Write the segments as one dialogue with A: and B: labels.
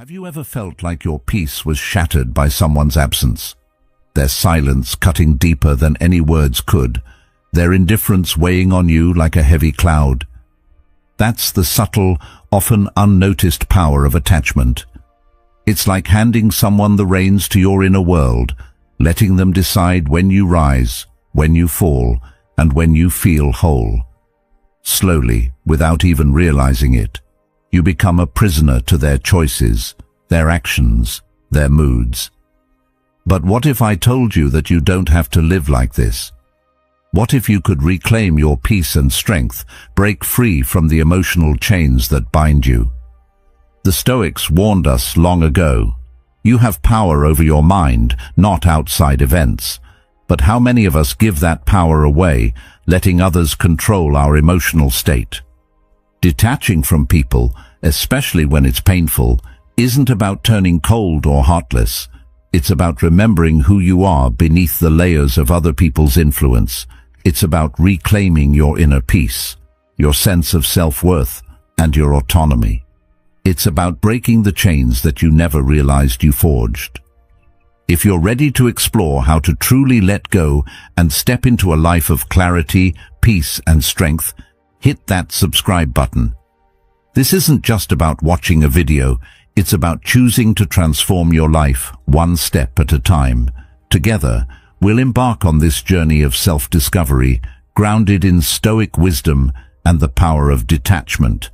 A: Have you ever felt like your peace was shattered by someone's absence? Their silence cutting deeper than any words could, their indifference weighing on you like a heavy cloud. That's the subtle, often unnoticed power of attachment. It's like handing someone the reins to your inner world, letting them decide when you rise, when you fall, and when you feel whole. Slowly, without even realizing it, you become a prisoner to their choices, their actions, their moods. But what if I told you that you don't have to live like this? What if you could reclaim your peace and strength, break free from the emotional chains that bind you? The Stoics warned us long ago, you have power over your mind, not outside events. But how many of us give that power away, letting others control our emotional state? Detaching from people, especially when it's painful, isn't about turning cold or heartless. It's about remembering who you are beneath the layers of other people's influence. It's about reclaiming your inner peace, your sense of self-worth, and your autonomy. It's about breaking the chains that you never realized you forged. If you're ready to explore how to truly let go and step into a life of clarity, peace, and strength, hit that subscribe button. This isn't just about watching a video, it's about choosing to transform your life one step at a time. Together, we'll embark on this journey of self-discovery, grounded in Stoic wisdom and the power of detachment.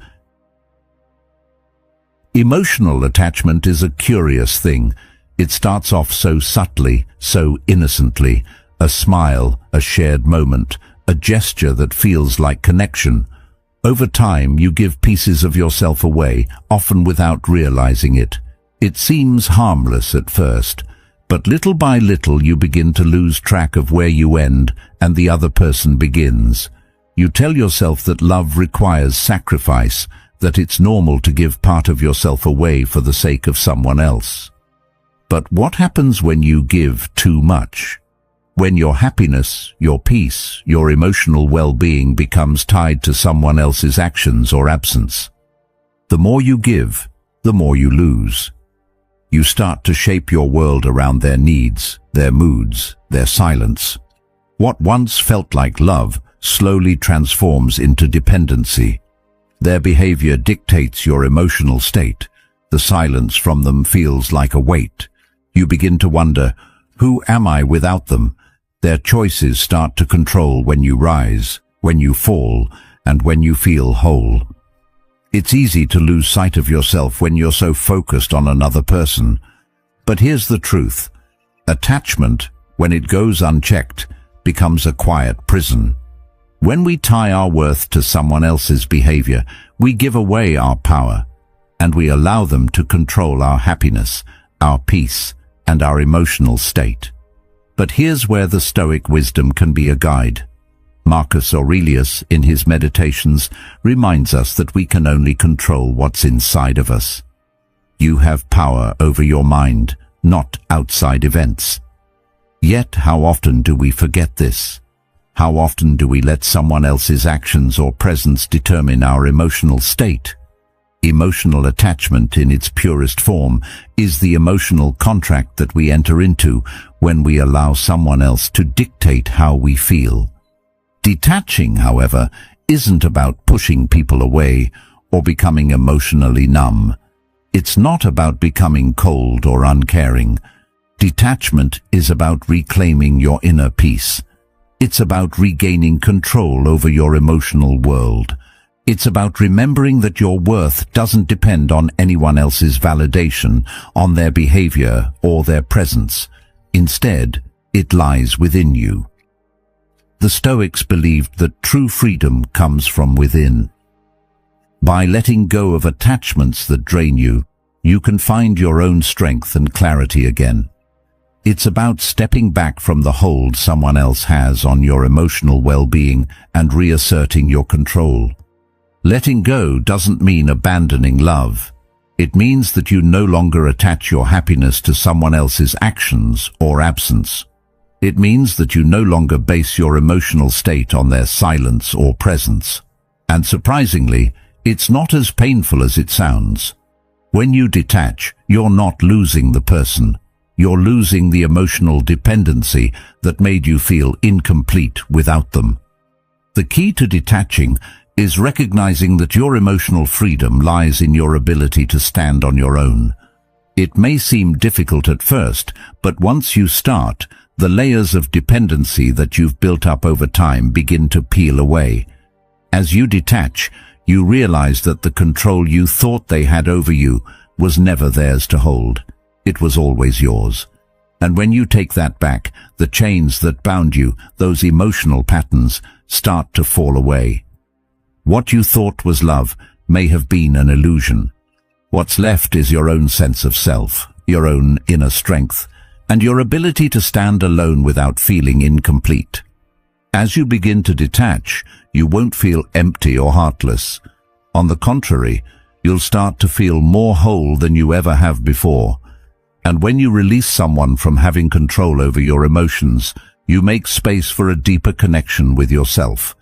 A: Emotional attachment is a curious thing. It starts off so subtly, so innocently. A smile, a shared moment, a gesture that feels like connection. Over time, you give pieces of yourself away, often without realizing it. It seems harmless at first, but little by little you begin to lose track of where you end and the other person begins. You tell yourself that love requires sacrifice, that it's normal to give part of yourself away for the sake of someone else. But what happens when you give too much? When your happiness, your peace, your emotional well-being becomes tied to someone else's actions or absence. The more you give, the more you lose. You start to shape your world around their needs, their moods, their silence. What once felt like love slowly transforms into dependency. Their behavior dictates your emotional state. The silence from them feels like a weight. You begin to wonder, who am I without them? Their choices start to control when you rise, when you fall, and when you feel whole. It's easy to lose sight of yourself when you're so focused on another person. But here's the truth. Attachment, when it goes unchecked, becomes a quiet prison. When we tie our worth to someone else's behavior, we give away our power, and we allow them to control our happiness, our peace, and our emotional state. But here's where the Stoic wisdom can be a guide. Marcus Aurelius, in his Meditations, reminds us that we can only control what's inside of us. You have power over your mind, not outside events. Yet, how often do we forget this? How often do we let someone else's actions or presence determine our emotional state? Emotional attachment in its purest form is the emotional contract that we enter into when we allow someone else to dictate how we feel. Detaching, however, isn't about pushing people away or becoming emotionally numb. It's not about becoming cold or uncaring. Detachment is about reclaiming your inner peace. It's about regaining control over your emotional world. It's about remembering that your worth doesn't depend on anyone else's validation, on their behavior or their presence. Instead, it lies within you. The Stoics believed that true freedom comes from within. By letting go of attachments that drain you, you can find your own strength and clarity again. It's about stepping back from the hold someone else has on your emotional well-being and reasserting your control. Letting go doesn't mean abandoning love. It means that you no longer attach your happiness to someone else's actions or absence. It means that you no longer base your emotional state on their silence or presence. And surprisingly, it's not as painful as it sounds. When you detach, you're not losing the person. You're losing the emotional dependency that made you feel incomplete without them. The key to detaching is recognizing that your emotional freedom lies in your ability to stand on your own. It may seem difficult at first, but once you start, the layers of dependency that you've built up over time begin to peel away. As you detach, you realize that the control you thought they had over you was never theirs to hold. It was always yours. And when you take that back, the chains that bound you, those emotional patterns, start to fall away. What you thought was love may have been an illusion. What's left is your own sense of self, your own inner strength, and your ability to stand alone without feeling incomplete. As you begin to detach, you won't feel empty or heartless. On the contrary, you'll start to feel more whole than you ever have before. And when you release someone from having control over your emotions, you make space for a deeper connection with yourself.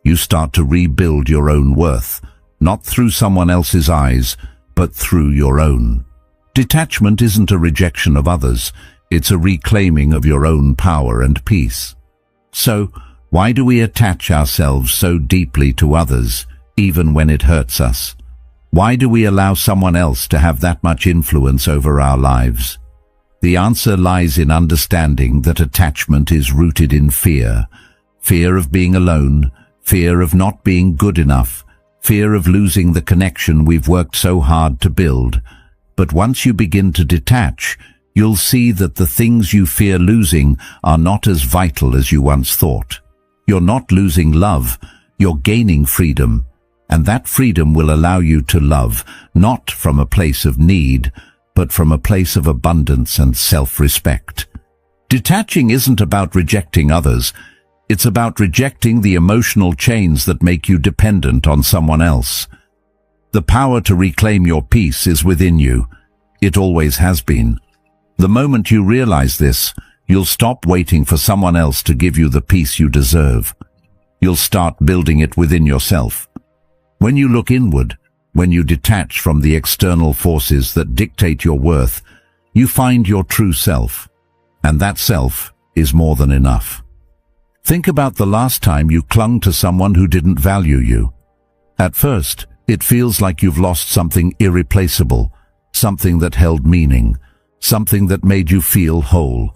A: You start to rebuild your own worth, not through someone else's eyes, but through your own. Detachment isn't a rejection of others, it's a reclaiming of your own power and peace. So, why do we attach ourselves so deeply to others, even when it hurts us? Why do we allow someone else to have that much influence over our lives? The answer lies in understanding that attachment is rooted in fear. Fear of being alone, fear of not being good enough, fear of losing the connection we've worked so hard to build. But once you begin to detach, you'll see that the things you fear losing are not as vital as you once thought. You're not losing love, you're gaining freedom. And that freedom will allow you to love, not from a place of need, but from a place of abundance and self-respect. Detaching isn't about rejecting others. It's about rejecting the emotional chains that make you dependent on someone else. The power to reclaim your peace is within you. It always has been. The moment you realize this, you'll stop waiting for someone else to give you the peace you deserve. You'll start building it within yourself. When you look inward, when you detach from the external forces that dictate your worth, you find your true self, and that self is more than enough. Think about the last time you clung to someone who didn't value you. At first, it feels like you've lost something irreplaceable, something that held meaning, something that made you feel whole.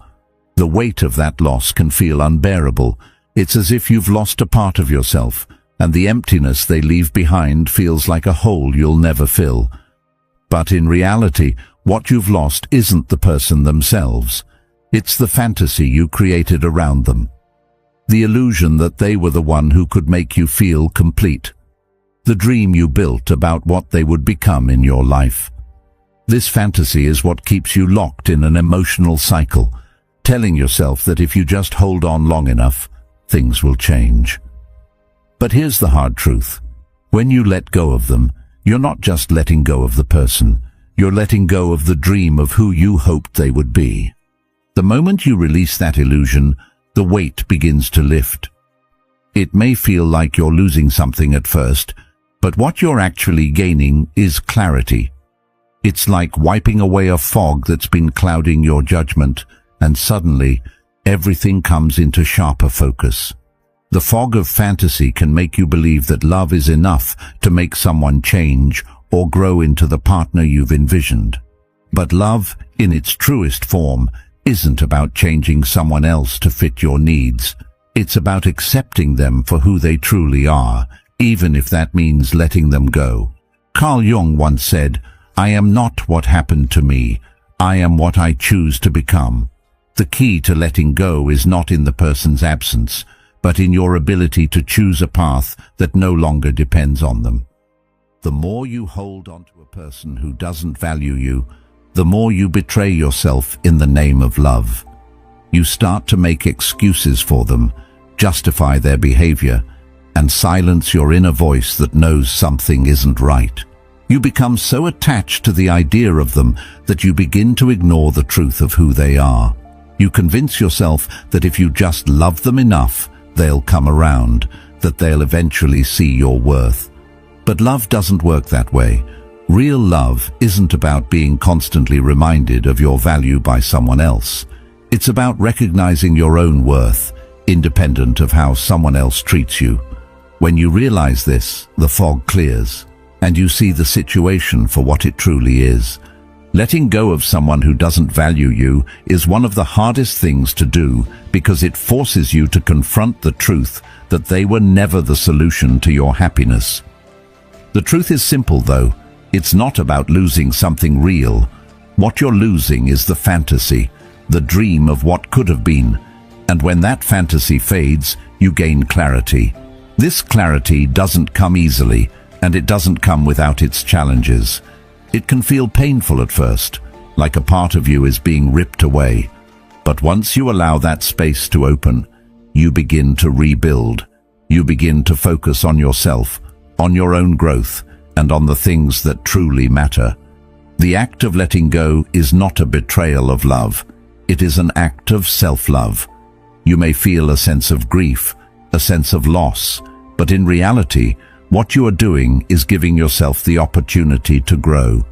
A: The weight of that loss can feel unbearable. It's as if you've lost a part of yourself, and the emptiness they leave behind feels like a hole you'll never fill. But in reality, what you've lost isn't the person themselves. It's the fantasy you created around them. The illusion that they were the one who could make you feel complete. The dream you built about what they would become in your life. This fantasy is what keeps you locked in an emotional cycle, telling yourself that if you just hold on long enough, things will change. But here's the hard truth. When you let go of them, you're not just letting go of the person. You're letting go of the dream of who you hoped they would be. The moment you release that illusion, the weight begins to lift. It may feel like you're losing something at first, but what you're actually gaining is clarity. It's like wiping away a fog that's been clouding your judgment, and suddenly, everything comes into sharper focus. The fog of fantasy can make you believe that love is enough to make someone change or grow into the partner you've envisioned. But love, in its truest form, isn't about changing someone else to fit your needs. It's about accepting them for who they truly are, even if that means letting them go. Carl Jung once said, "I am not what happened to me. I am what I choose to become." The key to letting go is not in the person's absence, but in your ability to choose a path that no longer depends on them. The more you hold on to a person who doesn't value you, the more you betray yourself in the name of love. You start to make excuses for them, justify their behavior, and silence your inner voice that knows something isn't right. You become so attached to the idea of them that you begin to ignore the truth of who they are. You convince yourself that if you just love them enough, they'll come around, that they'll eventually see your worth. But love doesn't work that way. Real love isn't about being constantly reminded of your value by someone else. It's about recognizing your own worth, independent of how someone else treats you. When you realize this, the fog clears, and you see the situation for what it truly is. Letting go of someone who doesn't value you is one of the hardest things to do because it forces you to confront the truth that they were never the solution to your happiness. The truth is simple, though. It's not about losing something real. What you're losing is the fantasy, the dream of what could have been. And when that fantasy fades, you gain clarity. This clarity doesn't come easily, and it doesn't come without its challenges. It can feel painful at first, like a part of you is being ripped away. But once you allow that space to open, you begin to rebuild. You begin to focus on yourself, on your own growth, and on the things that truly matter. The act of letting go is not a betrayal of love. It is an act of self-love. You may feel a sense of grief, a sense of loss, but in reality, what you are doing is giving yourself the opportunity to grow.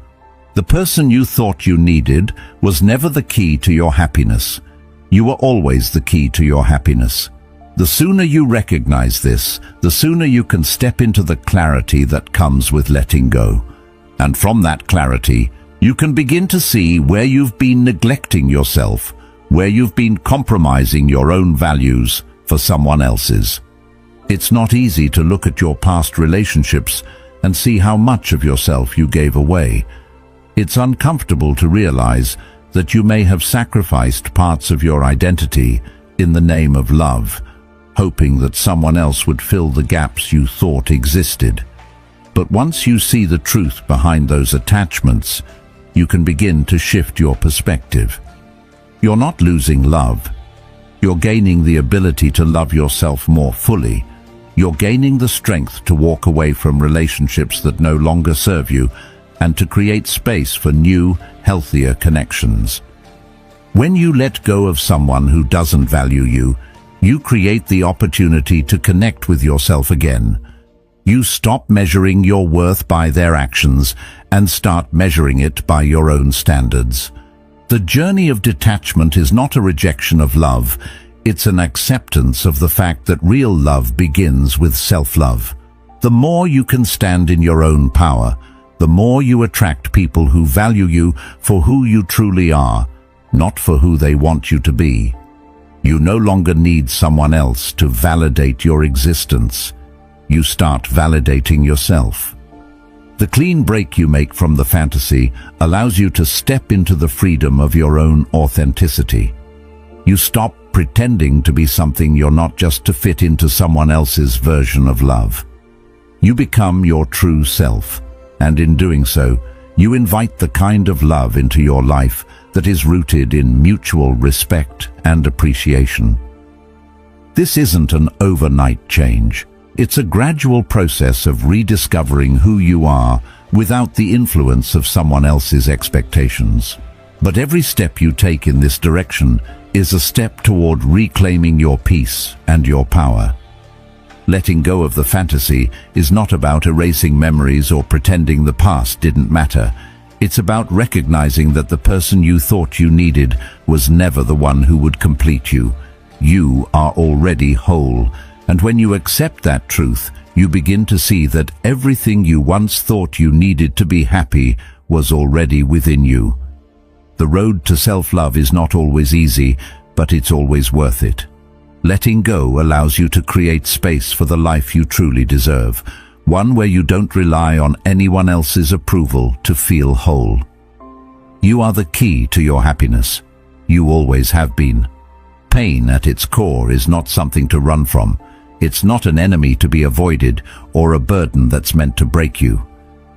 A: The person you thought you needed was never the key to your happiness. You were always the key to your happiness. The sooner you recognize this, the sooner you can step into the clarity that comes with letting go. And from that clarity, you can begin to see where you've been neglecting yourself, where you've been compromising your own values for someone else's. It's not easy to look at your past relationships and see how much of yourself you gave away. It's uncomfortable to realize that you may have sacrificed parts of your identity in the name of love, hoping that someone else would fill the gaps you thought existed. But once you see the truth behind those attachments, you can begin to shift your perspective. You're not losing love. You're gaining the ability to love yourself more fully. You're gaining the strength to walk away from relationships that no longer serve you and to create space for new, healthier connections. When you let go of someone who doesn't value you, you create the opportunity to connect with yourself again. You stop measuring your worth by their actions and start measuring it by your own standards. The journey of detachment is not a rejection of love. It's an acceptance of the fact that real love begins with self-love. The more you can stand in your own power, the more you attract people who value you for who you truly are, not for who they want you to be. You no longer need someone else to validate your existence. You start validating yourself. The clean break you make from the fantasy allows you to step into the freedom of your own authenticity. You stop pretending to be something you're not just to fit into someone else's version of love. You become your true self, and in doing so, you invite the kind of love into your life that is rooted in mutual respect and appreciation. This isn't an overnight change. It's a gradual process of rediscovering who you are without the influence of someone else's expectations. But every step you take in this direction is a step toward reclaiming your peace and your power. Letting go of the fantasy is not about erasing memories or pretending the past didn't matter. It's about recognizing that the person you thought you needed was never the one who would complete you. You are already whole, and when you accept that truth, you begin to see that everything you once thought you needed to be happy was already within you. The road to self-love is not always easy, but it's always worth it. Letting go allows you to create space for the life you truly deserve, one where you don't rely on anyone else's approval to feel whole. You are the key to your happiness. You always have been. Pain at its core is not something to run from. It's not an enemy to be avoided or a burden that's meant to break you.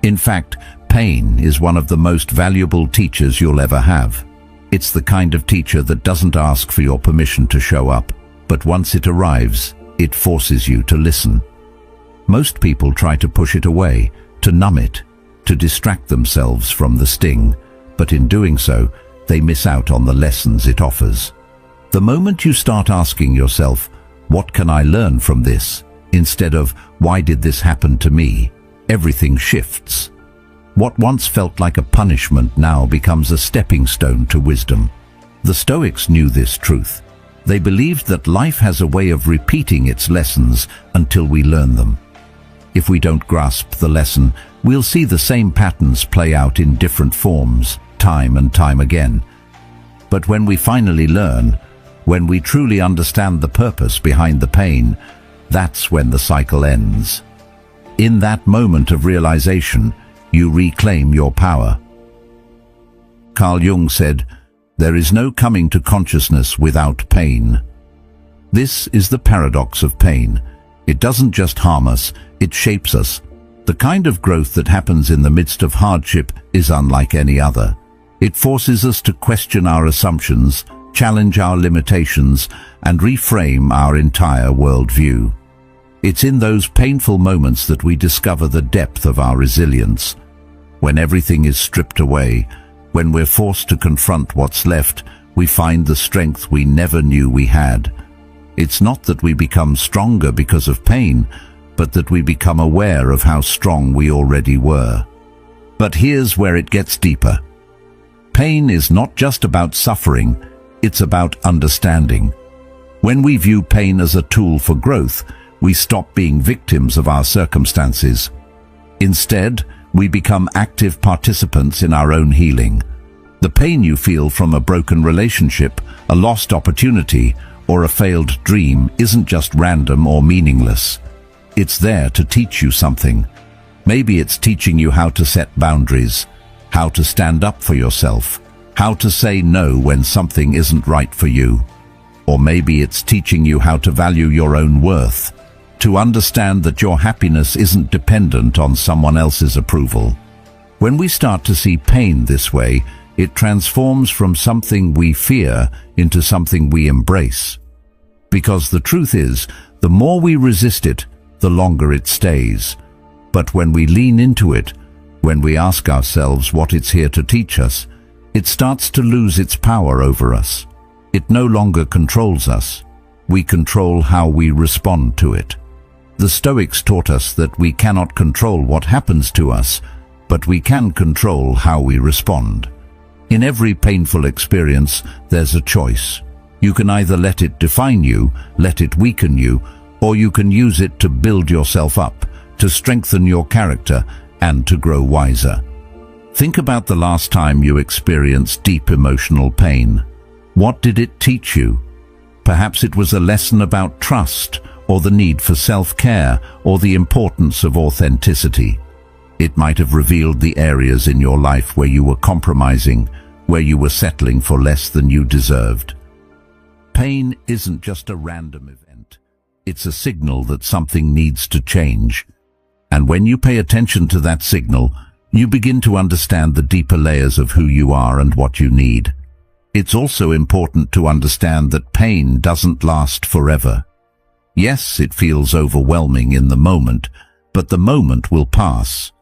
A: In fact, pain is one of the most valuable teachers you'll ever have. It's the kind of teacher that doesn't ask for your permission to show up, but once it arrives, it forces you to listen. Most people try to push it away, to numb it, to distract themselves from the sting, but in doing so, they miss out on the lessons it offers. The moment you start asking yourself, "What can I learn from this?" instead of "Why did this happen to me?" everything shifts. What once felt like a punishment now becomes a stepping stone to wisdom. The Stoics knew this truth. They believed that life has a way of repeating its lessons until we learn them. If we don't grasp the lesson, we'll see the same patterns play out in different forms, time and time again. But when we finally learn, when we truly understand the purpose behind the pain, that's when the cycle ends. In that moment of realization, you reclaim your power. Carl Jung said, "There is no coming to consciousness without pain." This is the paradox of pain. It doesn't just harm us, it shapes us. The kind of growth that happens in the midst of hardship is unlike any other. It forces us to question our assumptions, challenge our limitations, and reframe our entire worldview. It's in those painful moments that we discover the depth of our resilience. When everything is stripped away, when we're forced to confront what's left, we find the strength we never knew we had. It's not that we become stronger because of pain, but that we become aware of how strong we already were. But here's where it gets deeper. Pain is not just about suffering, it's about understanding. When we view pain as a tool for growth, we stop being victims of our circumstances. Instead, we become active participants in our own healing. The pain you feel from a broken relationship, a lost opportunity, or a failed dream isn't just random or meaningless. It's there to teach you something. Maybe it's teaching you how to set boundaries, how to stand up for yourself, how to say no when something isn't right for you. Or maybe it's teaching you how to value your own worth, to understand that your happiness isn't dependent on someone else's approval. When we start to see pain this way, it transforms from something we fear into something we embrace. Because the truth is, the more we resist it, the longer it stays. But when we lean into it, when we ask ourselves what it's here to teach us, it starts to lose its power over us. It no longer controls us. We control how we respond to it. The Stoics taught us that we cannot control what happens to us, but we can control how we respond. In every painful experience, there's a choice. You can either let it define you, let it weaken you, or you can use it to build yourself up, to strengthen your character, and to grow wiser. Think about the last time you experienced deep emotional pain. What did it teach you? Perhaps it was a lesson about trust, or the need for self-care, or the importance of authenticity. It might have revealed the areas in your life where you were compromising, where you were settling for less than you deserved. Pain isn't just a random event. It's a signal that something needs to change. And when you pay attention to that signal, you begin to understand the deeper layers of who you are and what you need. It's also important to understand that pain doesn't last forever. Yes, it feels overwhelming in the moment, but the moment will pass.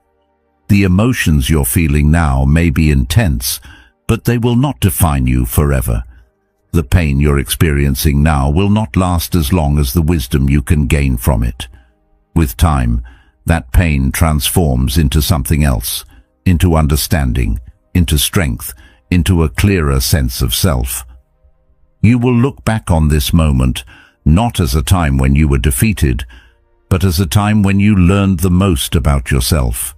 A: The emotions you're feeling now may be intense, but they will not define you forever. The pain you're experiencing now will not last as long as the wisdom you can gain from it. With time, that pain transforms into something else, into understanding, into strength, into a clearer sense of self. You will look back on this moment not as a time when you were defeated, but as a time when you learned the most about yourself.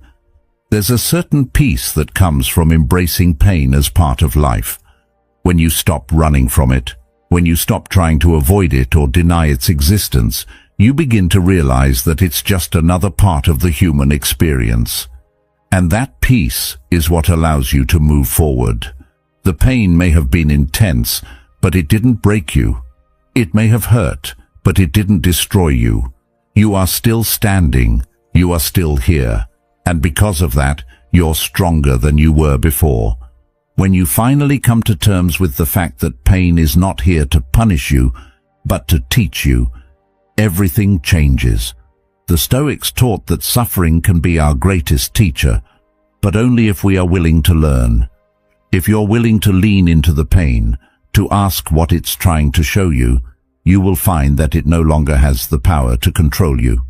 A: There's a certain peace that comes from embracing pain as part of life. When you stop running from it, when you stop trying to avoid it or deny its existence, you begin to realize that it's just another part of the human experience. And that peace is what allows you to move forward. The pain may have been intense, but it didn't break you. It may have hurt, but it didn't destroy you. You are still standing. You are still here. And because of that, you're stronger than you were before. When you finally come to terms with the fact that pain is not here to punish you, but to teach you, everything changes. The Stoics taught that suffering can be our greatest teacher, but only if we are willing to learn. If you're willing to lean into the pain, to ask what it's trying to show you, you will find that it no longer has the power to control you.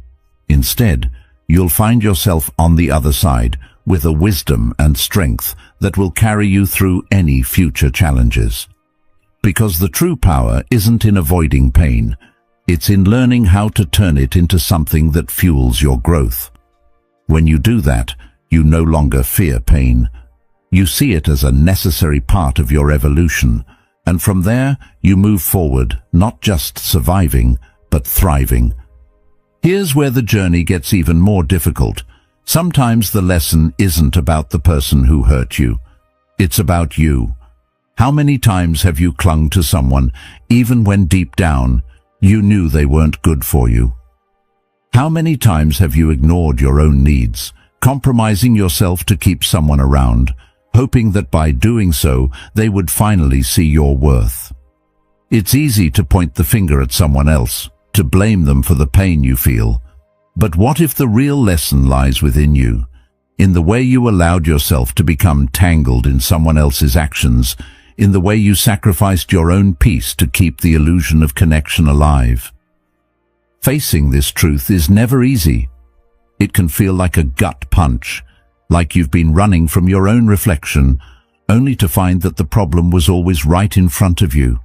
A: Instead, you'll find yourself on the other side, with a wisdom and strength that will carry you through any future challenges. Because the true power isn't in avoiding pain, it's in learning how to turn it into something that fuels your growth. When you do that, you no longer fear pain. You see it as a necessary part of your evolution, and from there you move forward, not just surviving, but thriving. Here's where the journey gets even more difficult. Sometimes the lesson isn't about the person who hurt you. It's about you. How many times have you clung to someone, even when deep down you knew they weren't good for you? How many times have you ignored your own needs, compromising yourself to keep someone around, hoping that by doing so they would finally see your worth? It's easy to point the finger at someone else, to blame them for the pain you feel. But what if the real lesson lies within you, in the way you allowed yourself to become tangled in someone else's actions, in the way you sacrificed your own peace to keep the illusion of connection alive? Facing this truth is never easy. It can feel like a gut punch, like you've been running from your own reflection, only to find that the problem was always right in front of you.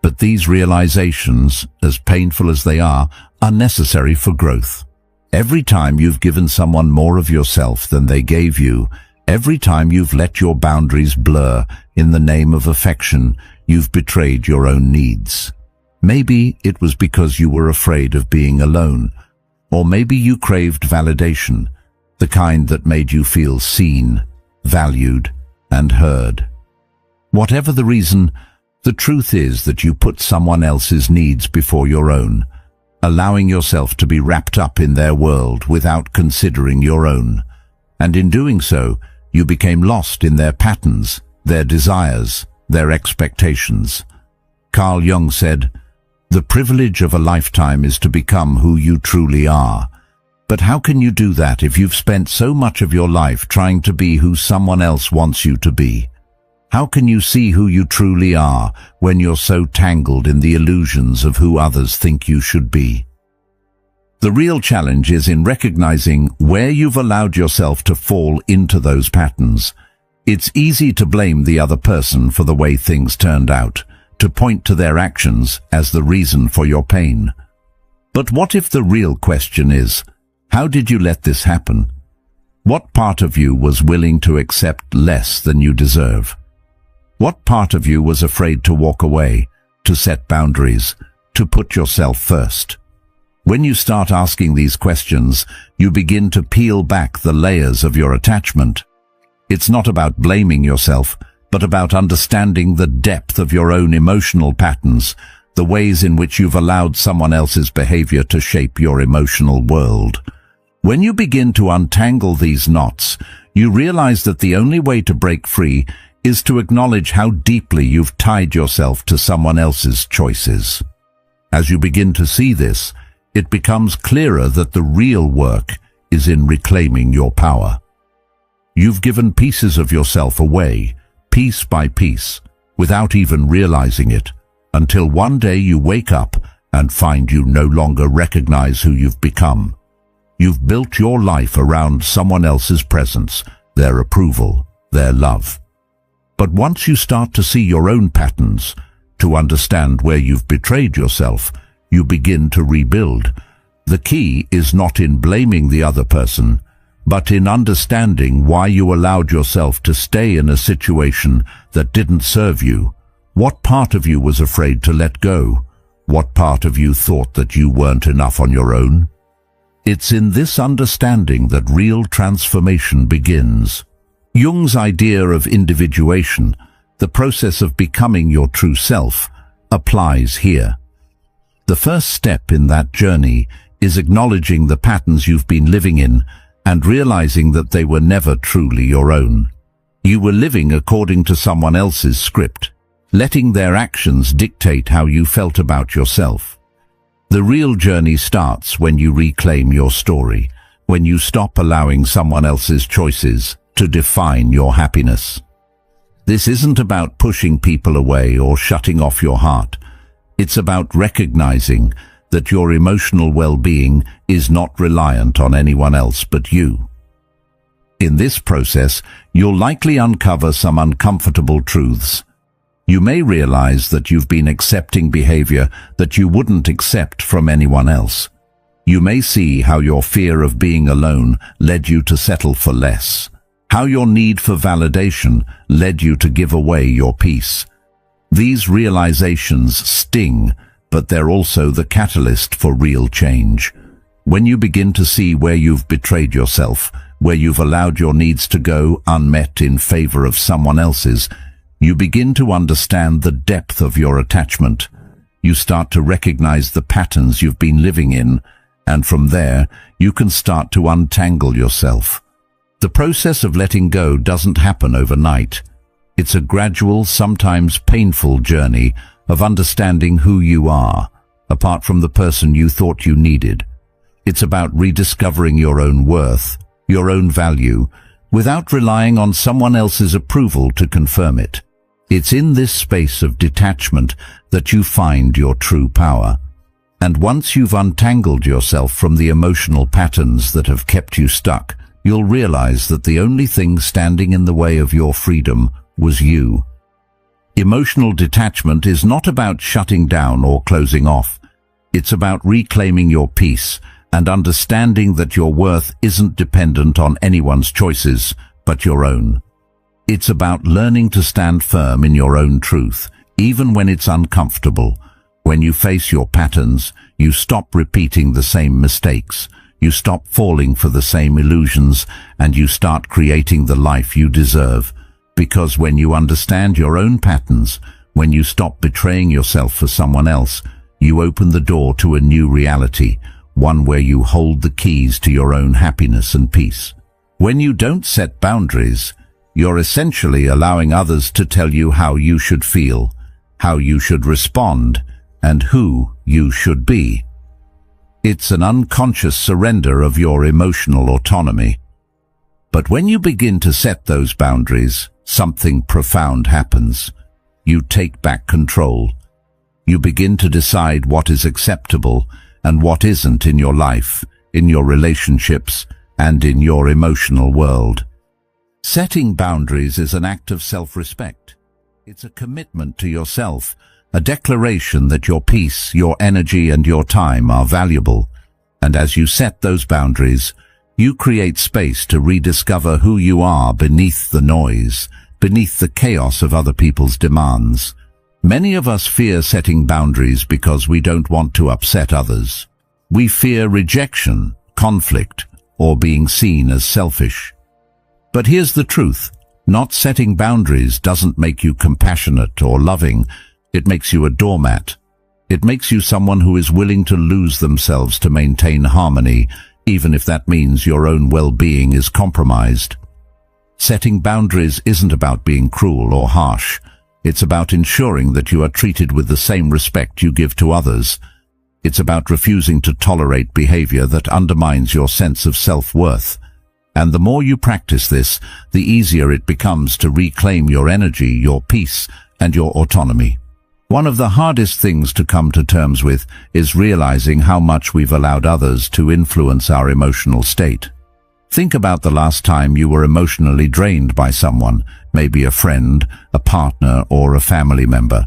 A: But these realizations, as painful as they are necessary for growth. Every time you've given someone more of yourself than they gave you, every time you've let your boundaries blur in the name of affection, you've betrayed your own needs. Maybe it was because you were afraid of being alone, or maybe you craved validation, the kind that made you feel seen, valued, and heard. Whatever the reason, the truth is that you put someone else's needs before your own, allowing yourself to be wrapped up in their world without considering your own. And in doing so, you became lost in their patterns, their desires, their expectations. Carl Jung said, "The privilege of a lifetime is to become who you truly are." But how can you do that if you've spent so much of your life trying to be who someone else wants you to be? How can you see who you truly are when you're so tangled in the illusions of who others think you should be? The real challenge is in recognizing where you've allowed yourself to fall into those patterns. It's easy to blame the other person for the way things turned out, to point to their actions as the reason for your pain. But what if the real question is, how did you let this happen? What part of you was willing to accept less than you deserve? What part of you was afraid to walk away, to set boundaries, to put yourself first? When you start asking these questions, you begin to peel back the layers of your attachment. It's not about blaming yourself, but about understanding the depth of your own emotional patterns, the ways in which you've allowed someone else's behavior to shape your emotional world. When you begin to untangle these knots, you realize that the only way to break free is to acknowledge how deeply you've tied yourself to someone else's choices. As you begin to see this, it becomes clearer that the real work is in reclaiming your power. You've given pieces of yourself away, piece by piece, without even realizing it, until one day you wake up and find you no longer recognize who you've become. You've built your life around someone else's presence, their approval, their love. But once you start to see your own patterns, to understand where you've betrayed yourself, you begin to rebuild. The key is not in blaming the other person, but in understanding why you allowed yourself to stay in a situation that didn't serve you. What part of you was afraid to let go? What part of you thought that you weren't enough on your own? It's in this understanding that real transformation begins. Jung's idea of individuation, the process of becoming your true self, applies here. The first step in that journey is acknowledging the patterns you've been living in and realizing that they were never truly your own. You were living according to someone else's script, letting their actions dictate how you felt about yourself. The real journey starts when you reclaim your story, when you stop allowing someone else's choices to define your happiness. This isn't about pushing people away or shutting off your heart. It's about recognizing that your emotional well-being is not reliant on anyone else but you. In this process, you'll likely uncover some uncomfortable truths. You may realize that you've been accepting behavior that you wouldn't accept from anyone else. You may see how your fear of being alone led you to settle for less, how your need for validation led you to give away your peace. These realizations sting, but they're also the catalyst for real change. When you begin to see where you've betrayed yourself, where you've allowed your needs to go unmet in favor of someone else's, you begin to understand the depth of your attachment. You start to recognize the patterns you've been living in, and from there, you can start to untangle yourself. The process of letting go doesn't happen overnight. It's a gradual, sometimes painful journey of understanding who you are, apart from the person you thought you needed. It's about rediscovering your own worth, your own value, without relying on someone else's approval to confirm it. It's in this space of detachment that you find your true power. And once you've untangled yourself from the emotional patterns that have kept you stuck, you'll realize that the only thing standing in the way of your freedom was you. Emotional detachment is not about shutting down or closing off. It's about reclaiming your peace and understanding that your worth isn't dependent on anyone's choices, but your own. It's about learning to stand firm in your own truth, even when it's uncomfortable. When you face your patterns, you stop repeating the same mistakes, you stop falling for the same illusions, and you start creating the life you deserve. Because when you understand your own patterns, when you stop betraying yourself for someone else, you open the door to a new reality, one where you hold the keys to your own happiness and peace. When you don't set boundaries, you're essentially allowing others to tell you how you should feel, how you should respond, and who you should be. It's an unconscious surrender of your emotional autonomy. But when you begin to set those boundaries, something profound happens. You take back control. You begin to decide what is acceptable and what isn't in your life, in your relationships, and in your emotional world. Setting boundaries is an act of self-respect. It's a commitment to yourself, a declaration that your peace, your energy, and your time are valuable. And as you set those boundaries, you create space to rediscover who you are beneath the noise, beneath the chaos of other people's demands. Many of us fear setting boundaries because we don't want to upset others. We fear rejection, conflict, or being seen as selfish. But here's the truth. Not setting boundaries doesn't make you compassionate or loving. It makes you a doormat. It makes you someone who is willing to lose themselves to maintain harmony, even if that means your own well-being is compromised. Setting boundaries isn't about being cruel or harsh. It's about ensuring that you are treated with the same respect you give to others. It's about refusing to tolerate behavior that undermines your sense of self-worth. And the more you practice this, the easier it becomes to reclaim your energy, your peace, and your autonomy. One of the hardest things to come to terms with is realizing how much we've allowed others to influence our emotional state. Think about the last time you were emotionally drained by someone, maybe a friend, a partner, or a family member.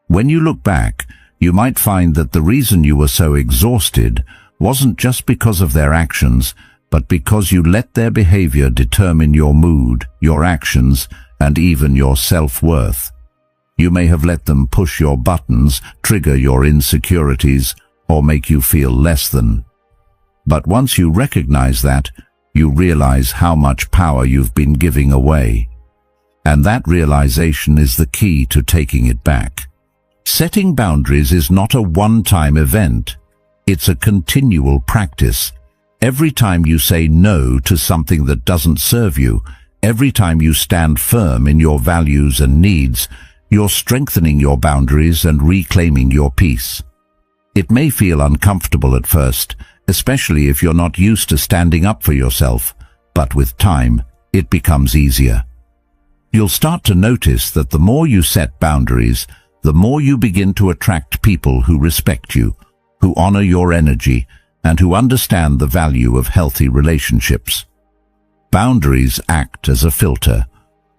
A: When you look back, you might find that the reason you were so exhausted wasn't just because of their actions, but because you let their behavior determine your mood, your actions, and even your self-worth. You may have let them push your buttons, trigger your insecurities, or make you feel less than. But once you recognize that, you realize how much power you've been giving away. And that realization is the key to taking it back. Setting boundaries is not a one-time event. It's a continual practice. Every time you say no to something that doesn't serve you, every time you stand firm in your values and needs, you're strengthening your boundaries and reclaiming your peace. It may feel uncomfortable at first, especially if you're not used to standing up for yourself, but with time, it becomes easier. You'll start to notice that the more you set boundaries, the more you begin to attract people who respect you, who honor your energy, and who understand the value of healthy relationships. Boundaries act as a filter,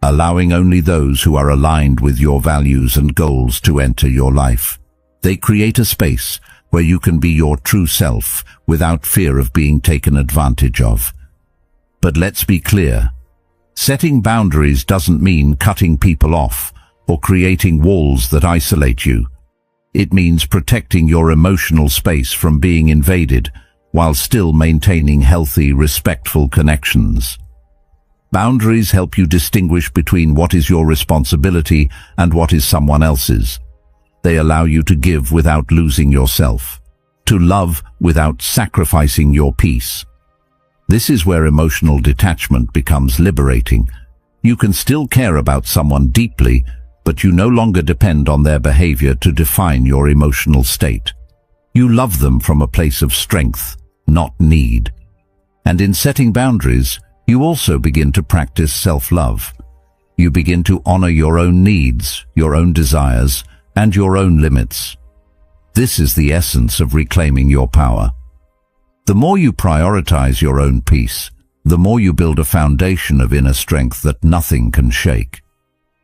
A: allowing only those who are aligned with your values and goals to enter your life. They create a space where you can be your true self without fear of being taken advantage of. But let's be clear. Setting boundaries doesn't mean cutting people off or creating walls that isolate you. It means protecting your emotional space from being invaded while still maintaining healthy, respectful connections. Boundaries help you distinguish between what is your responsibility and what is someone else's. They allow you to give without losing yourself, to love without sacrificing your peace. This is where emotional detachment becomes liberating. You can still care about someone deeply, but you no longer depend on their behavior to define your emotional state. You love them from a place of strength, not need. And in setting boundaries, you also begin to practice self-love. You begin to honor your own needs, your own desires, and your own limits. This is the essence of reclaiming your power. The more you prioritize your own peace, the more you build a foundation of inner strength that nothing can shake.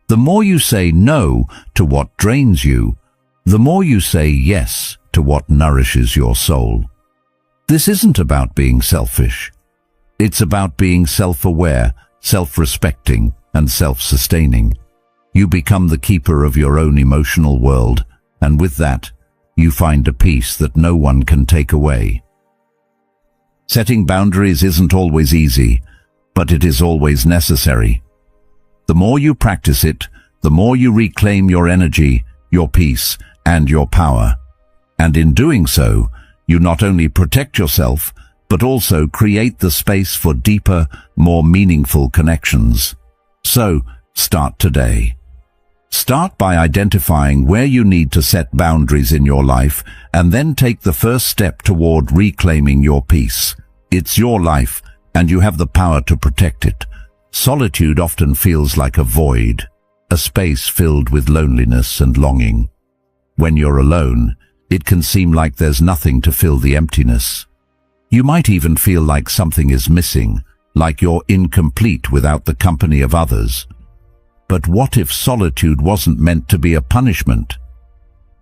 A: The more you say no to what drains you, the more you say yes to what nourishes your soul. This isn't about being selfish. It's about being self-aware, self-respecting, and self-sustaining. You become the keeper of your own emotional world, and with that, you find a peace that no one can take away. Setting boundaries isn't always easy, but it is always necessary. The more you practice it, the more you reclaim your energy, your peace, and your power. And in doing so, you not only protect yourself, but also create the space for deeper, more meaningful connections. So, start today. Start by identifying where you need to set boundaries in your life, and then take the first step toward reclaiming your peace. It's your life, and you have the power to protect it. Solitude often feels like a void, a space filled with loneliness and longing. When you're alone, it can seem like there's nothing to fill the emptiness. You might even feel like something is missing, like you're incomplete without the company of others. But what if solitude wasn't meant to be a punishment?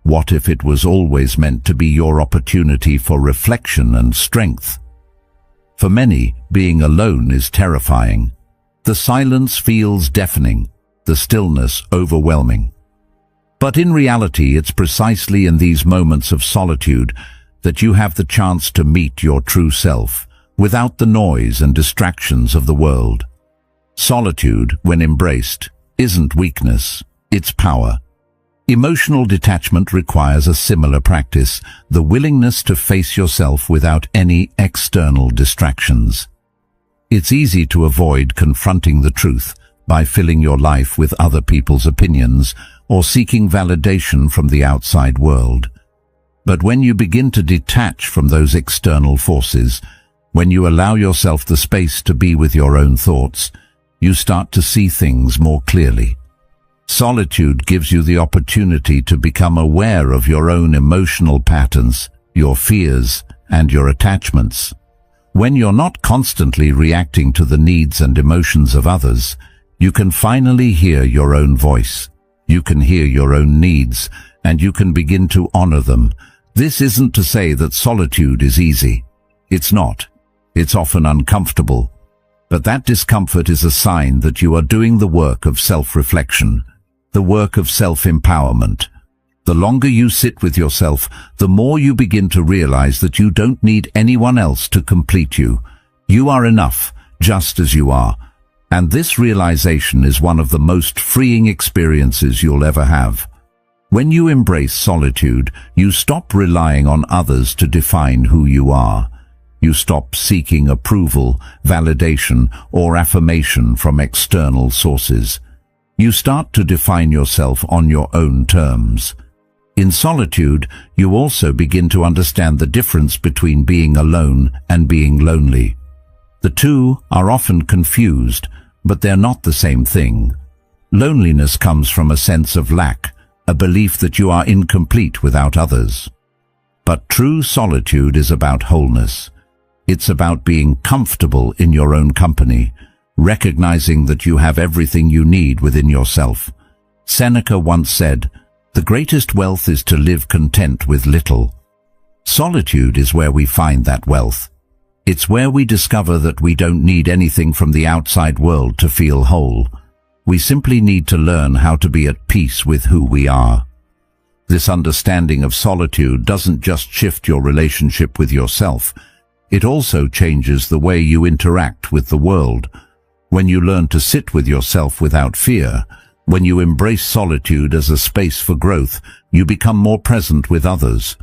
A: What if it was always meant to be your opportunity for reflection and strength? For many, being alone is terrifying. The silence feels deafening, the stillness overwhelming. But in reality, it's precisely in these moments of solitude that you have the chance to meet your true self, without the noise and distractions of the world. Solitude, when embraced, isn't weakness, it's power. Emotional detachment requires a similar practice, the willingness to face yourself without any external distractions. It's easy to avoid confronting the truth by filling your life with other people's opinions or seeking validation from the outside world. But when you begin to detach from those external forces, when you allow yourself the space to be with your own thoughts, you start to see things more clearly. Solitude gives you the opportunity to become aware of your own emotional patterns, your fears, and your attachments. When you're not constantly reacting to the needs and emotions of others, you can finally hear your own voice. You can hear your own needs, and you can begin to honor them. This isn't to say that solitude is easy. It's not. It's often uncomfortable. But that discomfort is a sign that you are doing the work of self-reflection, the work of self-empowerment. The longer you sit with yourself, the more you begin to realize that you don't need anyone else to complete you. You are enough, just as you are. And this realization is one of the most freeing experiences you'll ever have. When you embrace solitude, you stop relying on others to define who you are. You stop seeking approval, validation, or affirmation from external sources. You start to define yourself on your own terms. In solitude, you also begin to understand the difference between being alone and being lonely. The two are often confused, but they're not the same thing. Loneliness comes from a sense of lack, a belief that you are incomplete without others. But true solitude is about wholeness. It's about being comfortable in your own company, recognizing that you have everything you need within yourself. Seneca once said, "The greatest wealth is to live content with little." Solitude is where we find that wealth. It's where we discover that we don't need anything from the outside world to feel whole. We simply need to learn how to be at peace with who we are. This understanding of solitude doesn't just shift your relationship with yourself, it also changes the way you interact with the world. When you learn to sit with yourself without fear, when you embrace solitude as a space for growth, you become more present with others.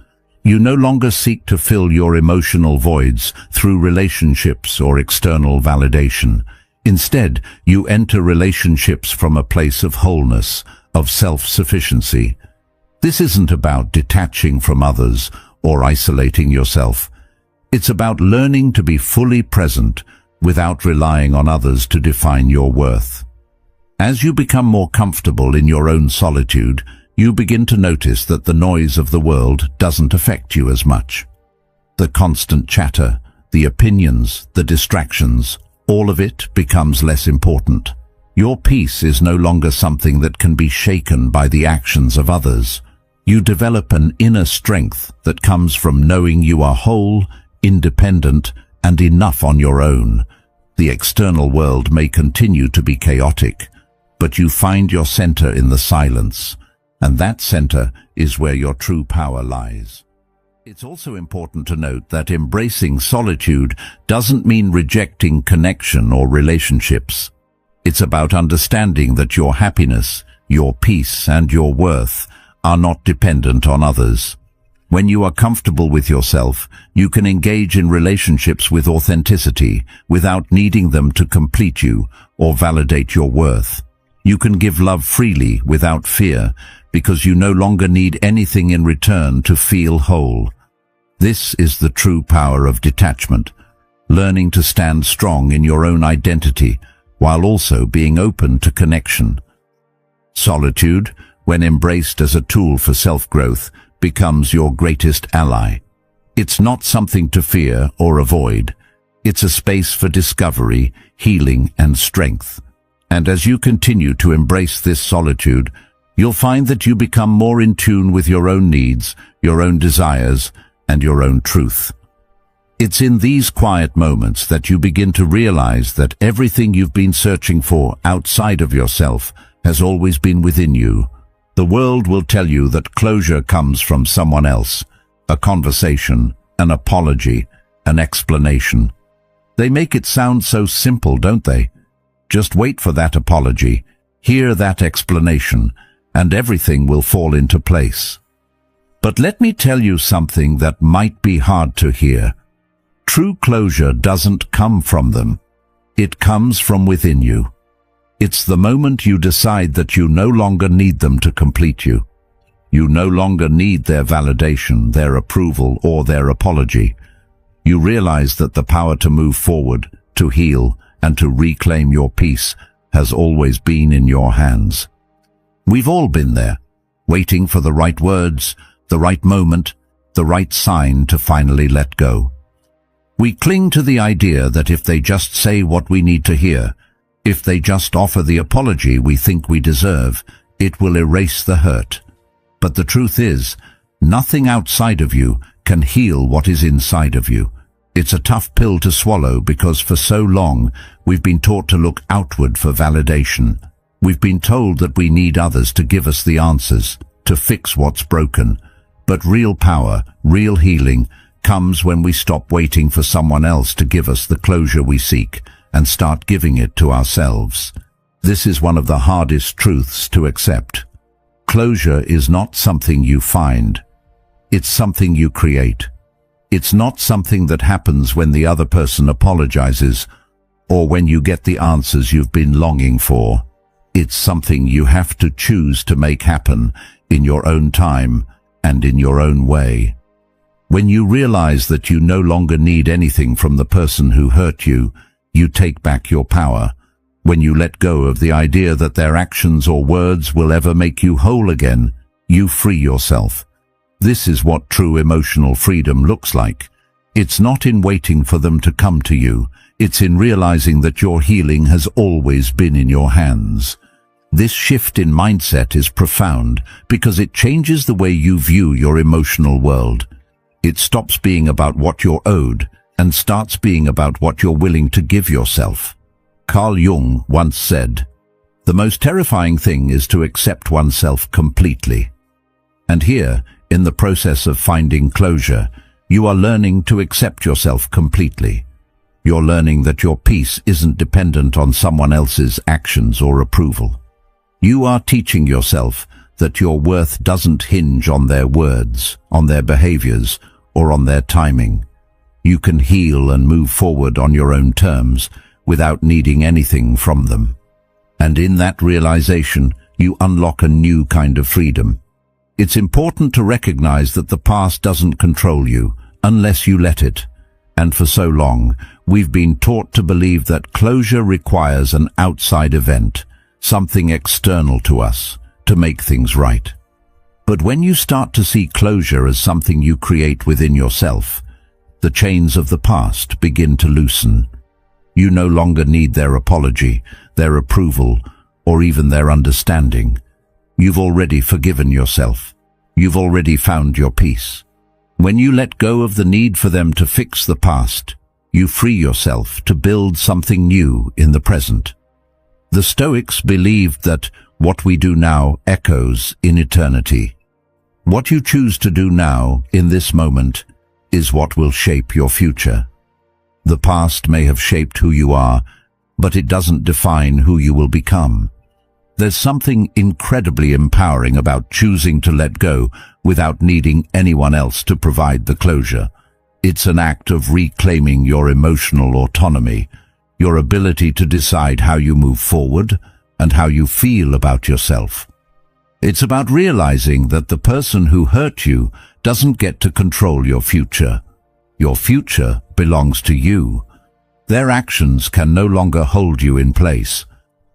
A: You no longer seek to fill your emotional voids through relationships or external validation. Instead, you enter relationships from a place of wholeness, of self-sufficiency. This isn't about detaching from others or isolating yourself. It's about learning to be fully present without relying on others to define your worth. As you become more comfortable in your own solitude, you begin to notice that the noise of the world doesn't affect you as much. The constant chatter, the opinions, the distractions, all of it becomes less important. Your peace is no longer something that can be shaken by the actions of others. You develop an inner strength that comes from knowing you are whole, independent, and enough on your own. The external world may continue to be chaotic, but you find your center in the silence, and that center is where your true power lies. It's also important to note that embracing solitude doesn't mean rejecting connection or relationships. It's about understanding that your happiness, your peace, and your worth are not dependent on others. When you are comfortable with yourself, you can engage in relationships with authenticity without needing them to complete you or validate your worth. You can give love freely without fear because you no longer need anything in return to feel whole. This is the true power of detachment, learning to stand strong in your own identity while also being open to connection. Solitude, when embraced as a tool for self-growth, becomes your greatest ally. It's not something to fear or avoid. It's a space for discovery, healing, and strength. And as you continue to embrace this solitude, you'll find that you become more in tune with your own needs, your own desires, and your own truth. It's in these quiet moments that you begin to realize that everything you've been searching for outside of yourself has always been within you. The world will tell you that closure comes from someone else, a conversation, an apology, an explanation. They make it sound so simple, don't they? Just wait for that apology, hear that explanation, and everything will fall into place. But let me tell you something that might be hard to hear. True closure doesn't come from them. It comes from within you. It's the moment you decide that you no longer need them to complete you. You no longer need their validation, their approval, or their apology. You realize that the power to move forward, to heal, and to reclaim your peace has always been in your hands. We've all been there, waiting for the right words, the right moment, the right sign to finally let go. We cling to the idea that if they just say what we need to hear, if they just offer the apology we think we deserve, it will erase the hurt. But the truth is, nothing outside of you can heal what is inside of you. It's a tough pill to swallow because for so long we've been taught to look outward for validation. We've been told that we need others to give us the answers, to fix what's broken. But real power, real healing, comes when we stop waiting for someone else to give us the closure we seek and start giving it to ourselves. This is one of the hardest truths to accept. Closure is not something you find. It's something you create. It's not something that happens when the other person apologizes or when you get the answers you've been longing for. It's something you have to choose to make happen in your own time and in your own way. When you realize that you no longer need anything from the person who hurt you, you take back your power. When you let go of the idea that their actions or words will ever make you whole again, you free yourself. This is what true emotional freedom looks like. It's not in waiting for them to come to you. It's in realizing that your healing has always been in your hands. This shift in mindset is profound because it changes the way you view your emotional world. It stops being about what you're owed and starts being about what you're willing to give yourself. Carl Jung once said, "The most terrifying thing is to accept oneself completely." And here, in the process of finding closure, you are learning to accept yourself completely. You're learning that your peace isn't dependent on someone else's actions or approval. You are teaching yourself that your worth doesn't hinge on their words, on their behaviors, or on their timing. You can heal and move forward on your own terms without needing anything from them. And in that realization, you unlock a new kind of freedom. It's important to recognize that the past doesn't control you unless you let it. And for so long, we've been taught to believe that closure requires an outside event, something external to us, to make things right. But when you start to see closure as something you create within yourself, the chains of the past begin to loosen. You no longer need their apology, their approval, or even their understanding. You've already forgiven yourself. You've already found your peace. When you let go of the need for them to fix the past, you free yourself to build something new in the present. The Stoics believed that what we do now echoes in eternity. What you choose to do now, in this moment, is what will shape your future. The past may have shaped who you are, but it doesn't define who you will become. There's something incredibly empowering about choosing to let go without needing anyone else to provide the closure. It's an act of reclaiming your emotional autonomy, your ability to decide how you move forward and how you feel about yourself. It's about realizing that the person who hurt you doesn't get to control your future. Your future belongs to you. Their actions can no longer hold you in place.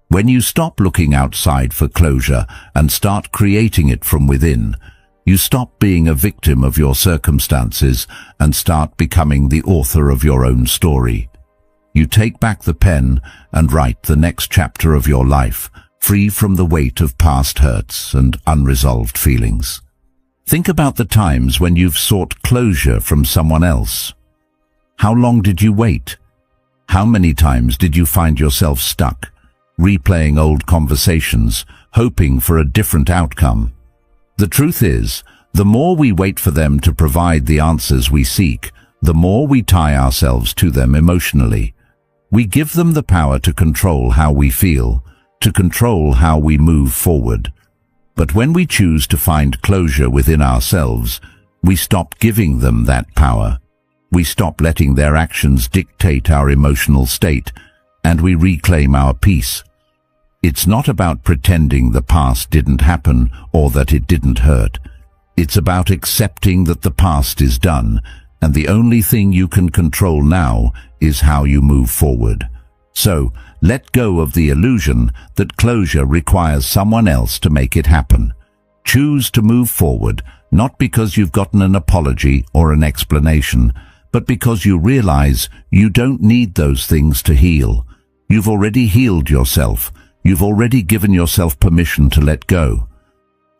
A: When you stop looking outside for closure and start creating it from within, you stop being a victim of your circumstances and start becoming the author of your own story. You take back the pen and write the next chapter of your life, free from the weight of past hurts and unresolved feelings. Think about the times when you've sought closure from someone else. How long did you wait? How many times did you find yourself stuck, replaying old conversations, hoping for a different outcome? The truth is, the more we wait for them to provide the answers we seek, the more we tie ourselves to them emotionally. We give them the power to control how we feel, to control how we move forward. But when we choose to find closure within ourselves, we stop giving them that power. We stop letting their actions dictate our emotional state, and we reclaim our peace. It's not about pretending the past didn't happen or that it didn't hurt. It's about accepting that the past is done, and the only thing you can control now is how you move forward. So, let go of the illusion that closure requires someone else to make it happen. Choose to move forward, not because you've gotten an apology or an explanation, but because you realize you don't need those things to heal. You've already healed yourself. You've already given yourself permission to let go.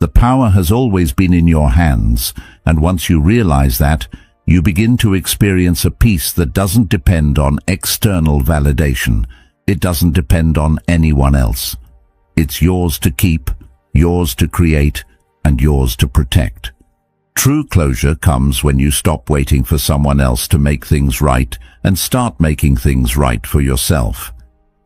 A: The power has always been in your hands, and once you realize that, you begin to experience a peace that doesn't depend on external validation. It doesn't depend on anyone else. It's yours to keep, yours to create, and yours to protect. True closure comes when you stop waiting for someone else to make things right and start making things right for yourself.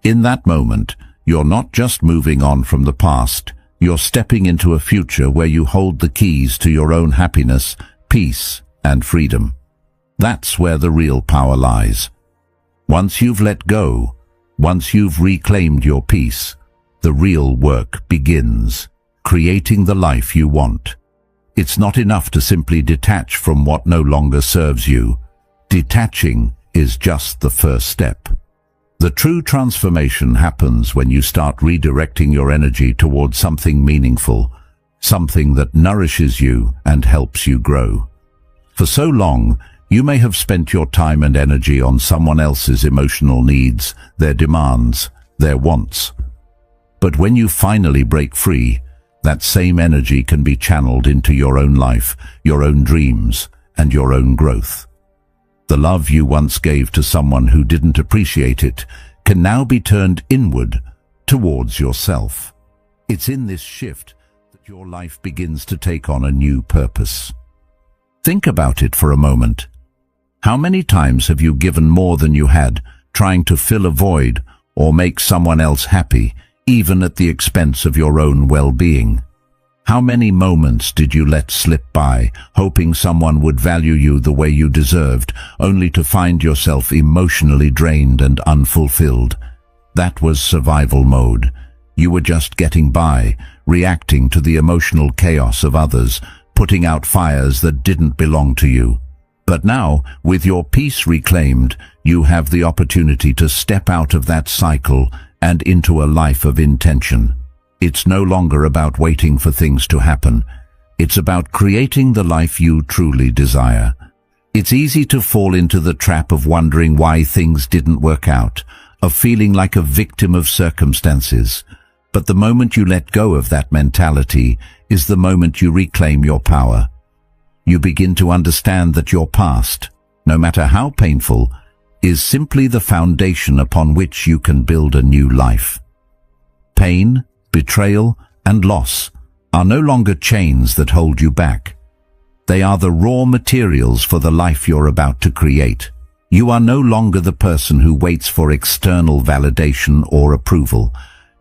A: In that moment, you're not just moving on from the past, you're stepping into a future where you hold the keys to your own happiness, peace, and freedom. That's where the real power lies. Once you've let go, once you've reclaimed your peace, the real work begins, creating the life you want. It's not enough to simply detach from what no longer serves you. Detaching is just the first step. The true transformation happens when you start redirecting your energy towards something meaningful, something that nourishes you and helps you grow. For so long, You may have spent your time and energy on someone else's emotional needs, their demands, their wants. But when you finally break free, that same energy can be channeled into your own life, your own dreams, and your own growth. The love you once gave to someone who didn't appreciate it can now be turned inward towards yourself. It's in this shift that your life begins to take on a new purpose. Think about it for a moment. How many times have you given more than you had, trying to fill a void or make someone else happy, even at the expense of your own well-being? How many moments did you let slip by, hoping someone would value you the way you deserved, only to find yourself emotionally drained and unfulfilled? That was survival mode. You were just getting by, reacting to the emotional chaos of others, putting out fires that didn't belong to you. But now, with your peace reclaimed, you have the opportunity to step out of that cycle and into a life of intention. It's no longer about waiting for things to happen. It's about creating the life you truly desire. It's easy to fall into the trap of wondering why things didn't work out, of feeling like a victim of circumstances. But the moment you let go of that mentality is the moment you reclaim your power. You begin to understand that your past, no matter how painful, is simply the foundation upon which you can build a new life. Pain, betrayal, and loss are no longer chains that hold you back. They are the raw materials for the life you're about to create. You are no longer the person who waits for external validation or approval.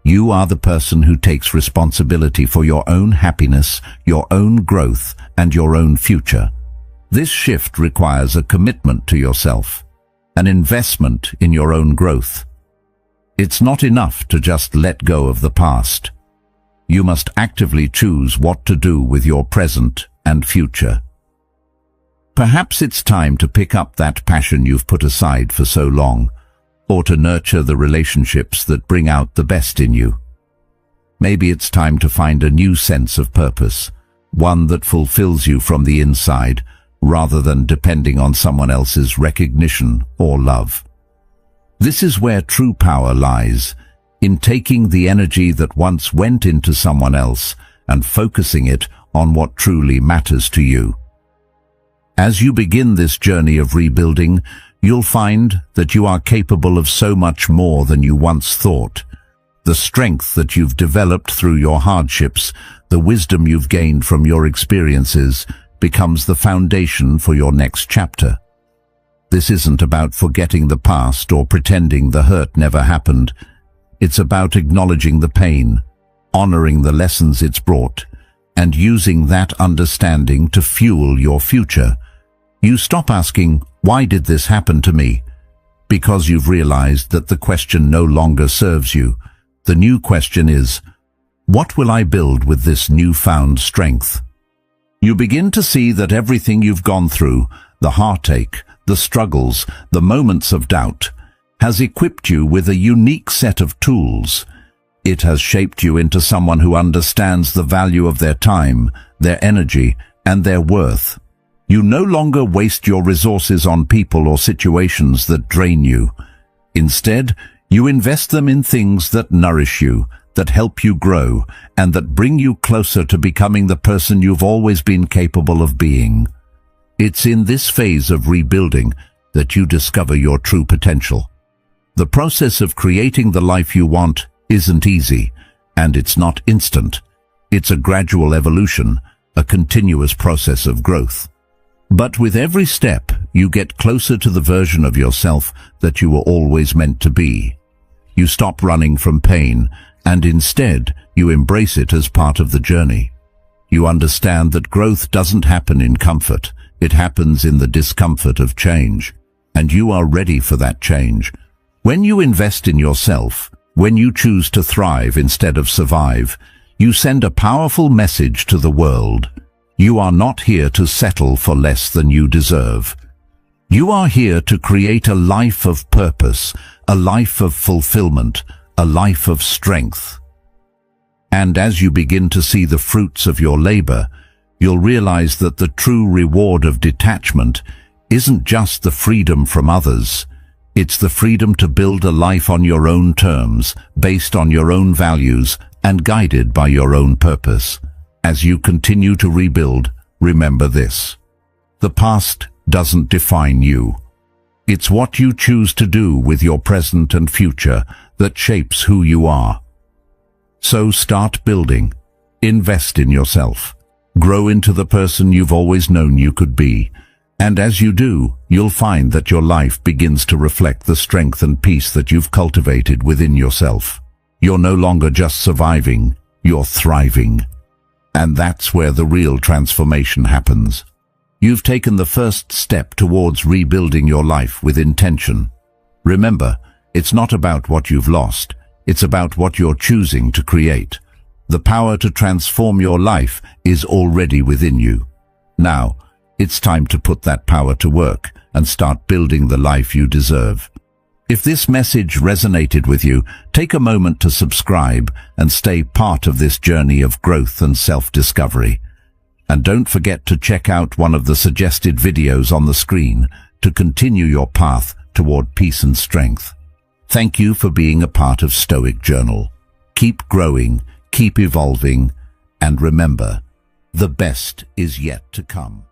A: You are the person who takes responsibility for your own happiness, your own growth, and your own future. This shift requires a commitment to yourself, an investment in your own growth. It's not enough to just let go of the past. You must actively choose what to do with your present and future. Perhaps it's time to pick up that passion you've put aside for so long, or to nurture the relationships that bring out the best in you. Maybe it's time to find a new sense of purpose, one that fulfills you from the inside, rather than depending on someone else's recognition or love. This is where true power lies, in taking the energy that once went into someone else and focusing it on what truly matters to you. As you begin this journey of rebuilding, you'll find that you are capable of so much more than you once thought. The strength that you've developed through your hardships, the wisdom you've gained from your experiences, becomes the foundation for your next chapter. This isn't about forgetting the past or pretending the hurt never happened. It's about acknowledging the pain, honoring the lessons it's brought, and using that understanding to fuel your future. You stop asking, "Why did this happen to me?" because you've realized that the question no longer serves you. The new question is, what will I build with this newfound strength? You begin to see that everything you've gone through, the heartache, the struggles, the moments of doubt, has equipped you with a unique set of tools. It has shaped you into someone who understands the value of their time, their energy, and their worth. You no longer waste your resources on people or situations that drain you. Instead, you invest them in things that nourish you, that help you grow, and that bring you closer to becoming the person you've always been capable of being. It's in this phase of rebuilding that you discover your true potential. The process of creating the life you want isn't easy, and it's not instant. It's a gradual evolution, a continuous process of growth. But with every step, you get closer to the version of yourself that you were always meant to be. You stop running from pain, and instead, you embrace it as part of the journey. You understand that growth doesn't happen in comfort. It happens in the discomfort of change, and you are ready for that change. When you invest in yourself, when you choose to thrive instead of survive, you send a powerful message to the world. You are not here to settle for less than you deserve. You are here to create a life of purpose, a life of fulfillment, a life of strength. And as you begin to see the fruits of your labor, you'll realize that the true reward of detachment isn't just the freedom from others. It's the freedom to build a life on your own terms, based on your own values, and guided by your own purpose. As you continue to rebuild, remember this: the past doesn't define you. It's what you choose to do with your present and future that shapes who you are. So start building. Invest in yourself. Grow into the person you've always known you could be. And as you do, you'll find that your life begins to reflect the strength and peace that you've cultivated within yourself. You're no longer just surviving, you're thriving. And that's where the real transformation happens. You've taken the first step towards rebuilding your life with intention. Remember, it's not about what you've lost, it's about what you're choosing to create. The power to transform your life is already within you. Now, it's time to put that power to work and start building the life you deserve. If this message resonated with you, take a moment to subscribe and stay part of this journey of growth and self-discovery. And don't forget to check out one of the suggested videos on the screen to continue your path toward peace and strength. Thank you for being a part of Stoic Journal. Keep growing, keep evolving, and remember, the best is yet to come.